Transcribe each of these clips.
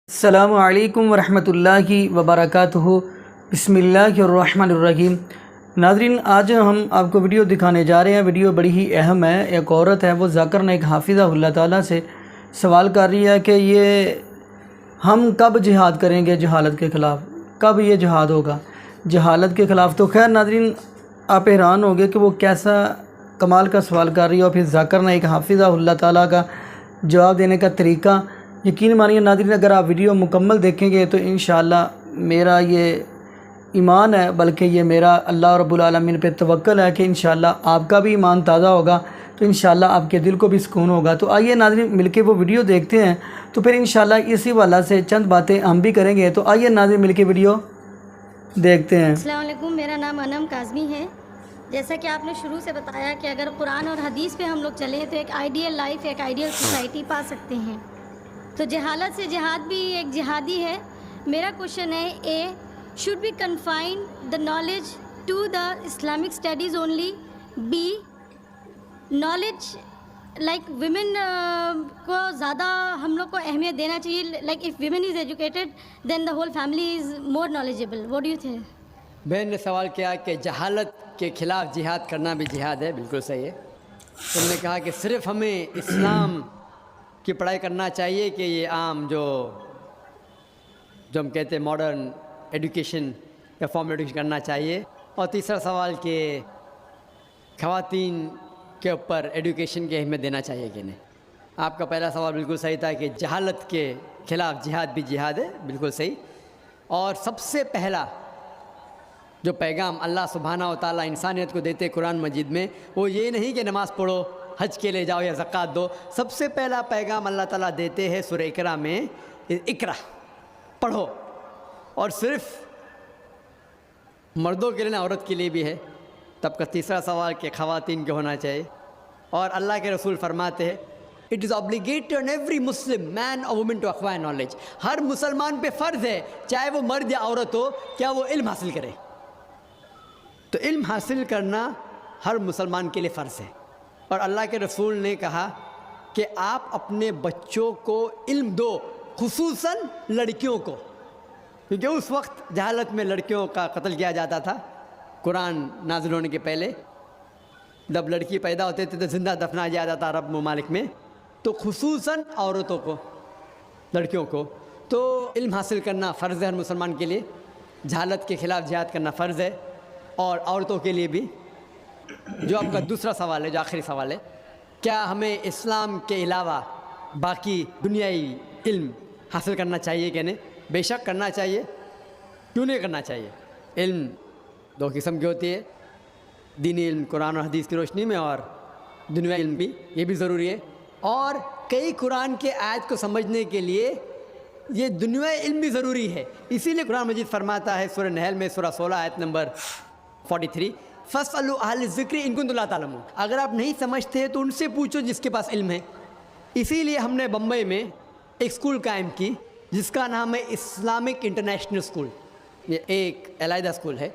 السلام علیکم ورحمۃ اللہ وبرکاتہ۔ بسم اللہ الرحمن الرحیم۔ ناظرین، آج ہم آپ کو ویڈیو دکھانے جا رہے ہیں۔ ویڈیو بڑی ہی اہم ہے۔ ایک عورت ہے، وہ ذاکر نائک حافظہ اللہ تعالیٰ سے سوال کر رہی ہے کہ یہ ہم کب جہاد کریں گے جہالت کے خلاف، کب یہ جہاد ہوگا جہالت کے خلاف۔ تو خیر ناظرین، آپ حیران ہو گے کہ وہ کیسا کمال کا سوال کر رہی ہے، اور پھر ذاکر نائک حافظہ اللہ تعالیٰ کا جواب دینے کا طریقہ یقین مانیے ناظرین، اگر آپ ویڈیو مکمل دیکھیں گے تو انشاءاللہ میرا یہ ایمان ہے، بلکہ یہ میرا اللہ رب العالمین پہ توکل ہے کہ انشاءاللہ آپ کا بھی ایمان تازہ ہوگا، تو انشاءاللہ آپ کے دل کو بھی سکون ہوگا۔ تو آئیے ناظرین مل کے وہ ویڈیو دیکھتے ہیں، تو پھر انشاءاللہ اسی والا سے چند باتیں ہم بھی کریں گے۔ تو آئیے ناظرین مل کے ویڈیو دیکھتے ہیں۔ السلام علیکم، میرا نام انم کاظمی ہے۔ جیسا کہ آپ نے شروع سے بتایا کہ اگر قرآن اور حدیث پہ ہم لوگ چلیں تو ایک آئیڈیل لائف، ایک آئیڈیل سوسائٹی پا سکتے ہیں۔ تو جہالت سے جہاد بھی ایک جہادی ہے۔ میرا کوشچن ہے، a should be confine the knowledge to the Islamic studies only, be knowledge like women کو زیادہ ہم لوگ کو اہمیت دینا چاہیے، like if women is educated then the whole family is more knowledgeable. What do you think? بہن نے سوال کیا کہ جہالت کے خلاف جہاد کرنا بھی جہاد ہے۔ بالکل صحیح ہے۔ انہوں نے کہا کہ صرف ہمیں اسلام کی پڑھائی کرنا چاہیے کہ یہ عام جو ہم کہتے ہیں ماڈرن ایڈوکیشن یا فارمل ایڈوکیشن کرنا چاہیے۔ اور تیسرا سوال کہ خواتین کے اوپر ایڈوکیشن کی اہمیت دینا چاہیے کہ نہیں۔ آپ کا پہلا سوال بالکل صحیح تھا کہ جہالت کے خلاف جہاد بھی جہاد ہے۔ بالکل صحیح۔ اور سب سے پہلا جو پیغام اللہ سبحانہ و تعالیٰ انسانیت کو دیتے قرآن مجید میں، وہ یہ نہیں کہ نماز پڑھو، حج کے لے جاؤ یا زکوٰۃ دو۔ سب سے پہلا پیغام اللہ تعالیٰ دیتے ہیں سورہ اقرا میں، اقرا پڑھو۔ اور صرف مردوں کے لیے نہ، عورت کے لیے بھی ہے۔ تب کا تیسرا سوال کہ خواتین کو ہونا چاہیے۔ اور اللہ کے رسول فرماتے ہیں it is obligatory on every Muslim man or woman to acquire knowledge۔ ہر مسلمان پہ فرض ہے، چاہے وہ مرد یا عورت ہو، کیا وہ علم حاصل کرے۔ تو علم حاصل کرنا ہر مسلمان کے لیے فرض ہے۔ اور اللہ کے رسول نے کہا کہ آپ اپنے بچوں کو علم دو، خصوصاً لڑکیوں کو، کیونکہ اس وقت جہالت میں لڑکیوں کا قتل کیا جاتا تھا۔ قرآن نازل ہونے کے پہلے جب لڑکی پیدا ہوتے تھے تو زندہ دفنا جایا جاتا عرب ممالک میں، تو خصوصاً عورتوں کو، لڑکیوں کو۔ تو علم حاصل کرنا فرض ہے ہر مسلمان کے لیے، جہالت کے خلاف جہاد کرنا فرض ہے، اور عورتوں کے لیے بھی۔ جو آپ کا دوسرا سوال ہے، جو آخری سوال ہے، کیا ہمیں اسلام کے علاوہ باقی دنیائی علم حاصل کرنا چاہیے کہ نہیں؟ بے شک کرنا چاہیے۔ کیوں نہیں کرنا چاہیے؟ علم دو قسم کی ہوتی ہے، دینی علم قرآن اور حدیث کی روشنی میں، اور دنیائی علم بھی، یہ بھی ضروری ہے۔ اور کئی قرآن کے آیت کو سمجھنے کے لیے یہ دنیائی علم بھی ضروری ہے۔ اسی لیے قرآن مجید فرماتا ہے سورہ نحل میں، سورہ 16 آیت نمبر 43، فَاسْأَلُوا أَهْلَ الذِّكْرِ إِن كُنتُمْ لَا تَعْلَمُونَ۔ اگر آپ نہیں سمجھتے ہیں تو ان سے پوچھو جس کے پاس علم ہے۔ اسی لیے ہم نے بمبئی میں ایک اسکول قائم کی جس کا نام ہے اسلامک انٹرنیشنل اسکول۔ یہ ایک علیحدہ اسکول ہے،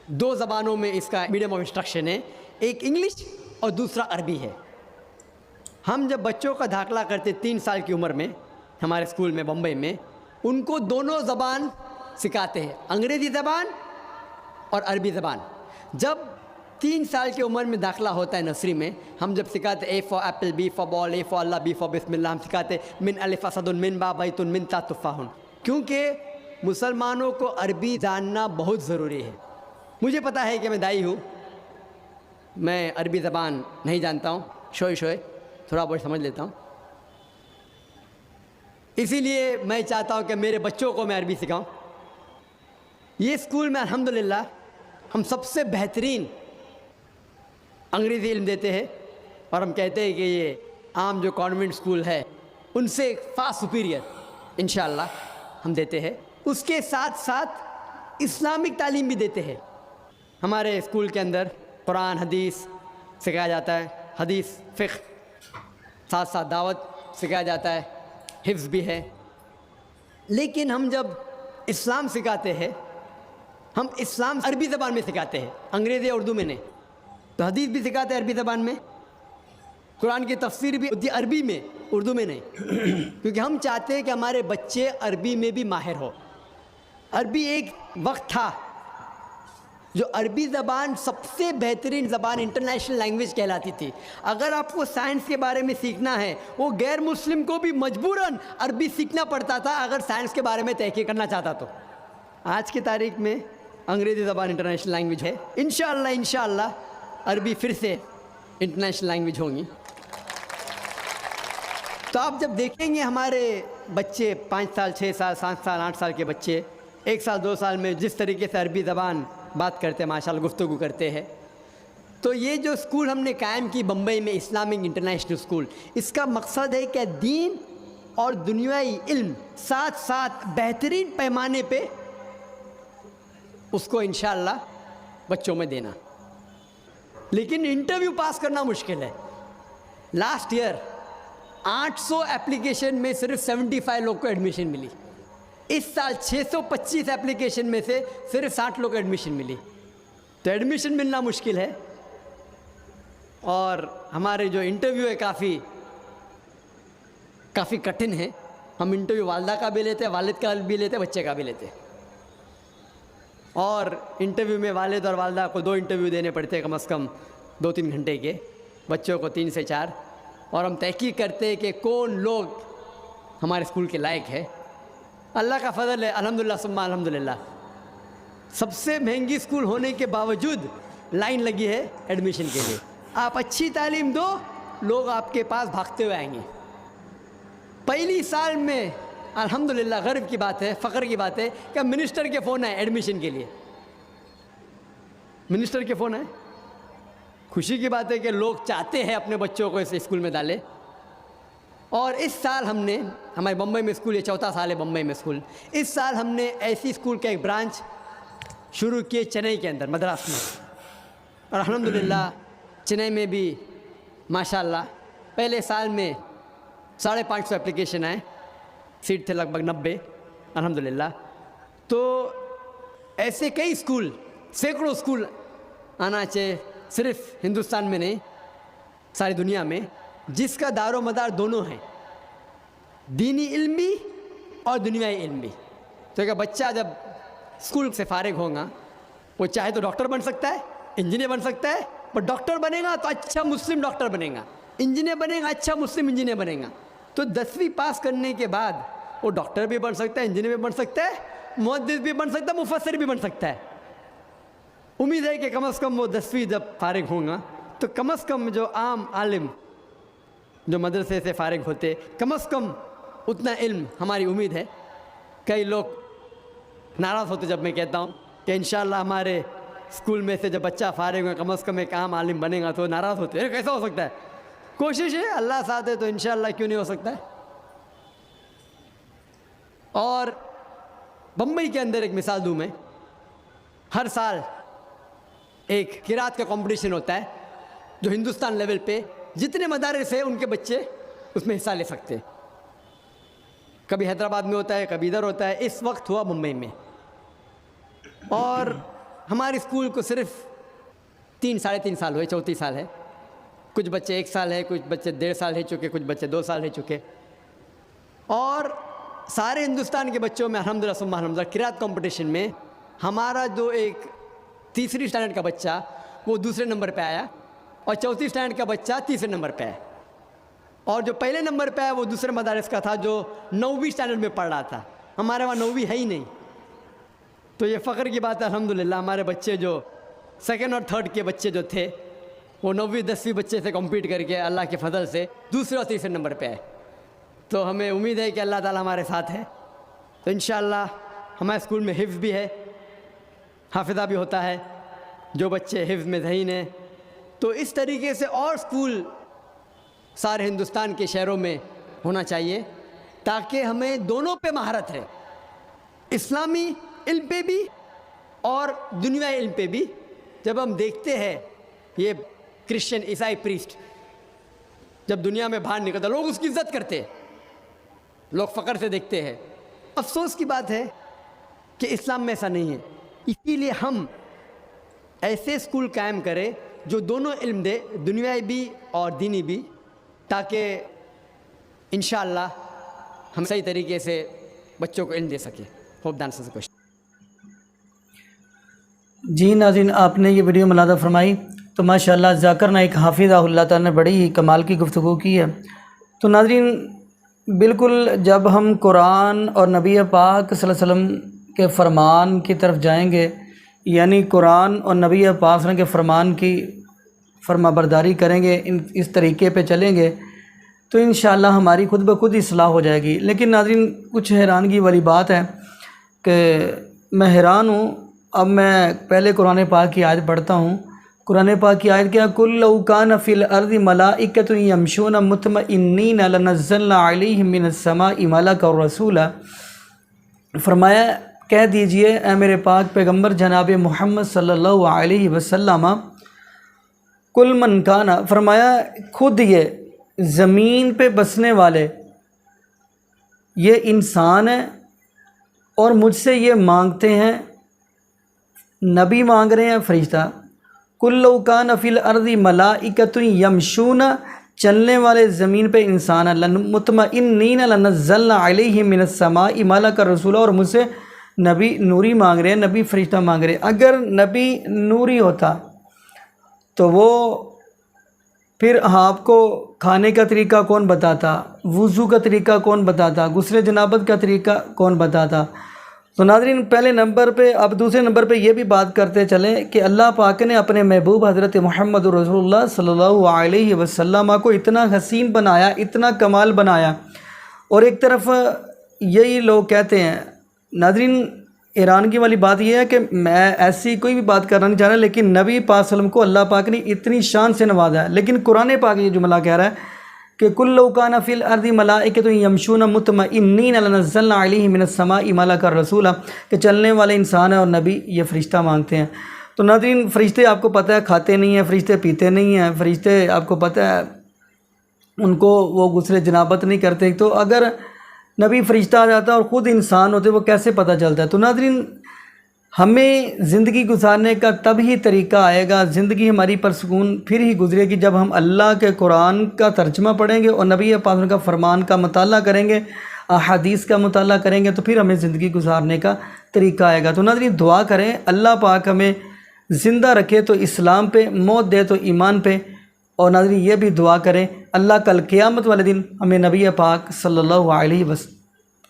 دو زبانوں میں اس کا میڈیم آف انسٹرکشن ہے، ایک انگلش اور دوسرا عربی ہے۔ ہم جب بچوں کا داخلہ کرتے 3 سال کی عمر میں ہمارے اسکول میں بمبئی میں، ان کو دونوں زبان سکھاتے ہیں، انگریزی زبان اور عربی زبان۔ جب 3 سال کی عمر میں داخلہ ہوتا ہے نرسری میں، ہم جب سکھاتے A for apple, B for ball, A for اللہ، بی فار بسم اللہ، ہم سکھاتے من الف اسد، من با بیت، من تا تفاح، کیونکہ مسلمانوں کو عربی جاننا بہت ضروری ہے۔ مجھے پتہ ہے کہ میں دائی ہوں، میں عربی زبان نہیں جانتا ہوں، شوئے تھوڑا بہت سمجھ لیتا ہوں۔ اسی لیے میں چاہتا ہوں کہ میرے بچوں کو میں عربی سکھاؤں۔ یہ اسکول میں الحمدللہ ہم سب سے بہترین انگریزی علم دیتے ہیں، اور ہم کہتے ہیں کہ یہ عام جو کانوینٹ اسکول ہے ان سے فار سپیریئر انشاءاللہ ہم دیتے ہیں۔ اس کے ساتھ ساتھ اسلامک تعلیم بھی دیتے ہیں۔ ہمارے اسکول کے اندر قرآن حدیث سکھایا جاتا ہے، حدیث فقہ، ساتھ ساتھ دعوت سکھایا جاتا ہے، حفظ بھی ہے۔ لیکن ہم جب اسلام سکھاتے ہیں، ہم اسلام عربی زبان میں سکھاتے ہیں، انگریزی اردو میں نہیں۔ تو حدیث بھی سکھاتے ہیں عربی زبان میں، قرآن کی تفسیر بھی عربی میں، اردو میں نہیں، کیونکہ ہم چاہتے ہیں کہ ہمارے بچے عربی میں بھی ماہر ہو۔ عربی ایک وقت تھا جو عربی زبان سب سے بہترین زبان انٹرنیشنل لینگویج کہلاتی تھی۔ اگر آپ کو سائنس کے بارے میں سیکھنا ہے، وہ غیر مسلم کو بھی مجبوراً عربی سیکھنا پڑتا تھا اگر سائنس کے بارے میں تحقیق کرنا چاہتا تو۔ آج کی تاریخ میں انگریزی زبان انٹرنیشنل لینگویج ہے، انشاءاللہ عربی پھر سے انٹرنیشنل لینگویج ہوں گی۔ تو آپ جب دیکھیں گے ہمارے بچے 5 سال 6 سال 7 سال 8 سال کے بچے 1 سال 2 سال میں جس طریقے سے عربی زبان بات کرتے ہیں، ماشاءاللہ گفتگو کرتے ہیں، تو یہ جو اسکول ہم نے قائم کی بمبئی میں، اسلامک انٹرنیشنل اسکول، اس کا مقصد ہے کہ دین اور دنیائی علم ساتھ ساتھ بہترین پیمانے پہ اس کو انشاءاللہ بچوں میں دینا۔ لیکن انٹرویو پاس کرنا مشکل ہے۔ لاسٹ ایئر 800 ایپلیکیشن میں صرف 75 لوگ کو ایڈمیشن ملی۔ اس سال 625 ایپلیکیشن میں سے صرف 60 لوگ کو ایڈمیشن ملی۔ تو ایڈمیشن ملنا مشکل ہے، اور ہمارے جو انٹرویو ہے کافی کٹھن ہے۔ ہم انٹرویو والدہ کا بھی لیتے ہیں، والد کا بھی لیتے ہیں، بچے کا بھی لیتے ہیں، اور انٹرویو میں والد اور والدہ کو 2 انٹرویو دینے پڑتے ہیں، کم از کم 2-3 گھنٹے کے، بچوں کو 3 سے 4، اور ہم تحقیق کرتے ہیں کہ کون لوگ ہمارے اسکول کے لائق ہے۔ اللہ کا فضل ہے، الحمدللہ ثم الحمدللہ، سب سے مہنگی اسکول ہونے کے باوجود لائن لگی ہے ایڈمیشن کے لیے۔ آپ اچھی تعلیم دو، لوگ آپ کے پاس بھاگتے ہوئے آئیں گے۔ پہلی سال میں الحمدللہ غرب کی بات ہے، فخر کی بات ہے کہ منسٹر کے فون آئے ایڈمیشن کے لیے، منسٹر کے فون آئے۔ خوشی کی بات ہے کہ لوگ چاہتے ہیں اپنے بچوں کو اس اسکول میں ڈالے۔ اور اس سال ہم نے، ہمارے بمبئی میں اسکول، یہ 4تھا سال ہے بمبئی میں اسکول، اس سال ہم نے ایسی اسکول کا ایک برانچ شروع کیے چنئی کے اندر، مدراس میں، اور الحمدللہ چنئی میں بھی ماشاءاللہ پہلے سال میں 550 ایپلیکیشن آئے، سیٹ تھے لگ بھگ 90 الحمدللہ۔ تو ایسے کئی اسکول، سینکڑوں اسکول آنا چاہیے، صرف ہندوستان میں نہیں، ساری دنیا میں، جس کا دار و مدار دونوں ہیں، دینی علم بھی اور دنیائی علم بھی۔ تو کہ بچہ جب اسکول سے فارغ ہوگا، وہ چاہے تو ڈاکٹر بن سکتا ہے، انجینئر بن سکتا ہے، پر ڈاکٹر بنے گا تو اچھا مسلم ڈاکٹر بنے گا، انجینئر بنے گا اچھا مسلم انجینئر بنے گا۔ تو 10ویں پاس کرنے کے بعد وہ ڈاکٹر بھی بن سکتا ہے، انجینئر بھی بن سکتا ہے، محدث بھی بن سکتا ہے، مفسر بھی بن سکتا ہے۔ امید ہے کہ کم از کم وہ 10ویں جب فارغ ہوں گا تو کم از کم جو عام عالم جو مدرسے سے فارغ ہوتے، کم از کم اتنا علم ہماری امید ہے۔ کئی لوگ ناراض ہوتے جب میں کہتا ہوں کہ انشاءاللہ ہمارے اسکول میں سے جب بچہ فارغ ہوگا کم از کم ایک عام عالم بنے گا، تو ناراض ہوتے ہیں، کیسا ہو سکتا ہے؟ کوشش ہے، اللہ ساتھ ہے تو انشاءاللہ کیوں نہیں ہو سکتا ہے۔ اور بمبئی کے اندر ایک مثال دوں میں، ہر سال ایک قرات کا کمپٹیشن ہوتا ہے جو ہندوستان لیول پہ جتنے مدارس ہیں ان کے بچے اس میں حصہ لے سکتے ہیں۔ کبھی حیدرآباد میں ہوتا ہے، کبھی ادھر ہوتا ہے، اس وقت ہوا ممبئی میں۔ اور ہمارے اسکول کو صرف 3-3.5 سال ہوئے، 34 سال ہے۔ کچھ بچے 1 سال ہے، کچھ بچے 1.5 سال رہ چکے، کچھ بچے 2 سال رہ چکے، اور سارے ہندوستان کے بچوں میں الحمدللہ ثم الحمدللہ قرات کمپٹیشن میں ہمارا جو ایک 3ری اسٹینڈرڈ کا بچہ وہ 2سرے نمبر پہ آیا، اور 4تھی اسٹینڈرڈ کا بچہ 3سرے نمبر پہ آیا، اور جو پہلے نمبر پہ آیا وہ دوسرے مدارس کا تھا جو 9ویں اسٹینڈرڈ میں پڑھ رہا تھا۔ ہمارے وہاں 9ویں ہے ہی نہیں۔ تو یہ فخر کی بات ہے الحمدللہ، ہمارے بچے جو 2nd اور 3rd کے بچے جو تھے وہ 9ویں 10ویں بچے سے کمپیٹ کر کے اللہ کے فضل سے 2سرے اور 3سرے نمبر پہ آئے۔ تو ہمیں امید ہے کہ اللہ تعالیٰ ہمارے ساتھ ہے۔ تو انشاءاللہ ہمارے اسکول میں حفظ بھی ہے، حافظہ بھی ہوتا ہے، جو بچے حفظ میں ذہین ہیں۔ تو اس طریقے سے اور اسکول سارے ہندوستان کے شہروں میں ہونا چاہیے تاکہ ہمیں دونوں پہ مہارت ہے، اسلامی علم پہ بھی اور دنیائی علم پہ بھی۔ جب ہم دیکھتے ہیں یہ کرسچن عیسائی پریسٹ جب دنیا میں باہر نکلتا، لوگ اس کی عزت کرتے ہیں، لوگ فخر سے دیکھتے ہیں۔ افسوس کی بات ہے کہ اسلام میں ایسا نہیں ہے۔ اسی لیے ہم ایسے اسکول قائم کریں جو دونوں علم دے، دنیائی بھی اور دینی بھی، تاکہ انشاءاللہ ہم صحیح طریقے سے بچوں کو علم دے سکیں. ہوپ دان سے کوشش. جی ناظرین، آپ نے یہ ویڈیو ملاحظہ فرمائی تو ماشاءاللہ ذاکر نائک حافظہ اللہ تعالیٰ نے بڑی ہی کمال کی گفتگو کی ہے. تو ناظرین، بالکل جب ہم قرآن اور نبی پاک صلی اللہ علیہ وسلم کے فرمان کی طرف جائیں گے، یعنی قرآن اور نبی پاک صلی اللہ علیہ وسلم کے فرمان کی فرما برداری کریں گے، اس طریقے پہ چلیں گے تو انشاءاللہ ہماری خود بخود اصلاح ہو جائے گی. لیکن ناظرین، کچھ حیرانگی والی بات ہے کہ میں حیران ہوں. اب میں پہلے قرآن پاک کی آیت پڑھتا ہوں. قرآن پاک کی آیت کیا؟ قُل لَوْ كَانَ فِي الْأَرْضِ مَلَائِكَةٌ يَمْشُونَ مُطْمَئِنِّينَ لَنَزَّلْنَا عَلَيْهِم مِّنَ السَّمَاءِ مَلَكًا رَّسُولًا. فرمایا کہہ دیجئے اے میرے پاک پیغمبر جناب محمد صلی اللہ علیہ وسلم، کل من کان، فرمایا خود یہ زمین پہ بسنے والے یہ انسان ہیں اور مجھ سے یہ مانگتے ہیں. نبی مانگ رہے ہیں، فرشتہ. کل لو کان فی الارض ملائکۃ یمشون، چلنے والے زمین پہ انسان ہیں. مطمئنین لنزلنا علیہم من السماء ملکا رسولا، اور مجھ سے نبی نوری مانگ رہے ہیں، نبی فرشتہ مانگ رہے ہیں. اگر نبی نوری ہوتا تو وہ پھر آپ کو کھانے کا طریقہ کون بتاتا، وضو کا طریقہ کون بتاتا، غسل جنابت کا طریقہ کون بتاتا. تو ناظرین، پہلے نمبر پہ، اب دوسرے نمبر پہ یہ بھی بات کرتے چلیں کہ اللہ پاک نے اپنے محبوب حضرت محمد رسول اللہ صلی اللہ علیہ وسلم کو اتنا حسین بنایا، اتنا کمال بنایا، اور ایک طرف یہی لوگ کہتے ہیں. ناظرین، حیرانگی والی بات یہ ہے کہ میں ایسی کوئی بھی بات کرنا نہیں چاہ رہا، لیکن نبی پاک صلی اللہ علیہ وسلم کو اللہ پاک نے اتنی شان سے نوازا ہے. لیکن قرآن پاک یہ جملہ کہہ رہا ہے کہ کل لو کان فی الارض ملائکۃ یمشون مطمئنین لنزلنا علیہم من السماء ملکا رسولا، کہ چلنے والے انسان ہیں اور نبی یہ فرشتہ مانگتے ہیں. تو ناظرین، فرشتے آپ کو پتہ ہے کھاتے نہیں ہیں، فرشتے پیتے نہیں ہیں، فرشتے آپ کو پتہ ہے ان کو وہ غسل جنابت نہیں کرتے. تو اگر نبی فرشتہ آ جاتا اور خود انسان ہوتے، وہ کیسے پتہ چلتا ہے؟ تو ناظرین، ہمیں زندگی گزارنے کا تب ہی طریقہ آئے گا، زندگی ہماری پرسکون پھر ہی گزرے گی جب ہم اللہ کے قرآن کا ترجمہ پڑھیں گے اور نبی پاک کا فرمان کا مطالعہ کریں گے، احادیث کا مطالعہ کریں گے، تو پھر ہمیں زندگی گزارنے کا طریقہ آئے گا. تو ناظرین، دعا کریں اللہ پاک ہمیں زندہ رکھے تو اسلام پہ، موت دے تو ایمان پہ. اور ناظرین، یہ بھی دعا کریں اللہ کل قیامت والے دن ہمیں نبی پاک صلی اللہ علیہ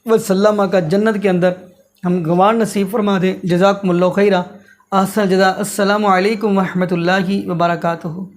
وسلم کا جنت کے اندر ہم گوار نصیب فرما دیں. جزاکم اللہ خیرہ. احسن جزا. السلام علیکم ورحمۃ اللہ وبرکاتہ.